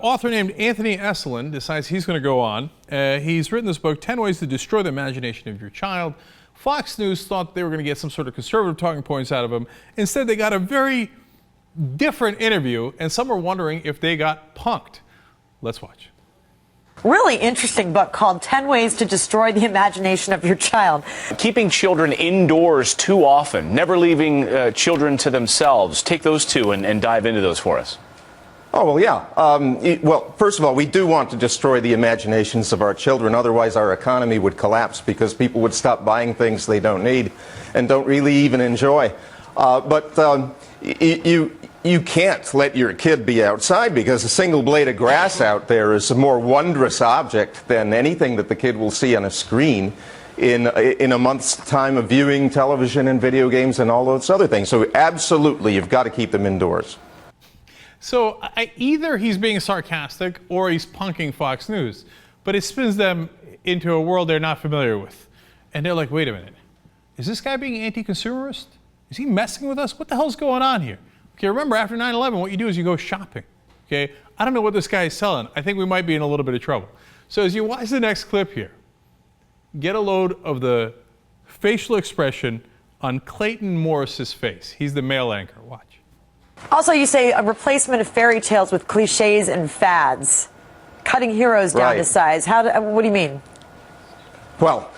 author named Anthony Esolen decides he's going to go on. He's written this book, 10 Ways to Destroy the Imagination of Your Child. Fox News thought they were going to get some sort of conservative talking points out of him. Instead, they got a very different interview, and some are wondering if they got punked. Let's watch. Really interesting book called 10 Ways to Destroy the Imagination of Your Child. Keeping children indoors too often, never leaving children to themselves. Take those two and dive into those for us. Oh, well, yeah. Well, first of all, we do want to destroy the imaginations of our children. Otherwise, our economy would collapse because people would stop buying things they don't need and don't really even enjoy. You can't let your kid be outside because a single blade of grass out there is a more wondrous object than anything that the kid will see on a screen in a month's time of viewing television and video games and all those other things. So absolutely, you've got to keep them indoors. So either he's being sarcastic or he's punking Fox News, but it spins them into a world they're not familiar with. And they're like, wait a minute, is this guy being anti-consumerist? Is he messing with us? What the hell's going on here? Okay, remember, after 9/11, what you do is you go shopping. Okay, I don't know what this guy is selling. I think we might be in a little bit of trouble. So as you watch the next clip here, get a load of the facial expression on Clayton Morris's face. He's the male anchor. Watch. Also, you say a replacement of fairy tales with cliches and fads, cutting heroes down to size. What do you mean? Well,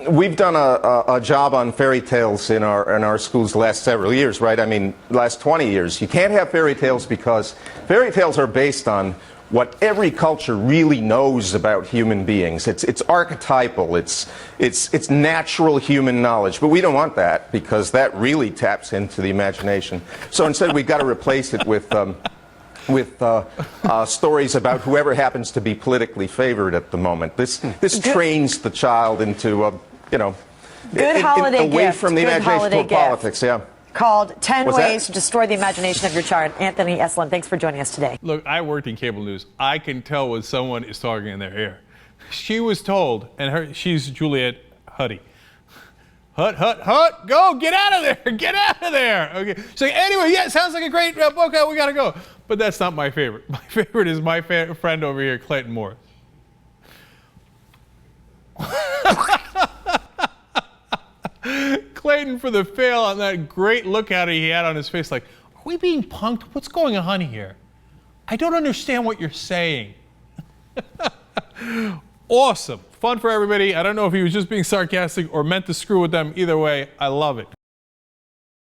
we've done a job on fairy tales in our schools the last several years, right? I mean, last 20 years. You can't have fairy tales because fairy tales are based on what every culture really knows about human beings. It's archetypal. It's natural human knowledge. But we don't want that because that really taps into the imagination. So instead, we've got to replace it with stories about whoever happens to be politically favored at the moment. This trains the child into away from the imagination of politics. Yeah. Called 10 Ways to Destroy the Imagination of Your Child. Anthony Esolen, thanks for joining us today. Look, I worked in cable news. I can tell when someone is talking in their ear. She was told, and she's Juliet Huddy. Hut, go, get out of there, get out of there. Okay, so anyway, yeah, sounds like a great book, we gotta go. But that's not my favorite. My favorite is my friend over here, Clayton Morris. Clayton for the fail on that great look at it he had on his face, like, are we being punked? What's going on here? I don't understand what you're saying. Awesome. Fun for everybody. I don't know if he was just being sarcastic or meant to screw with them. Either way, I love it.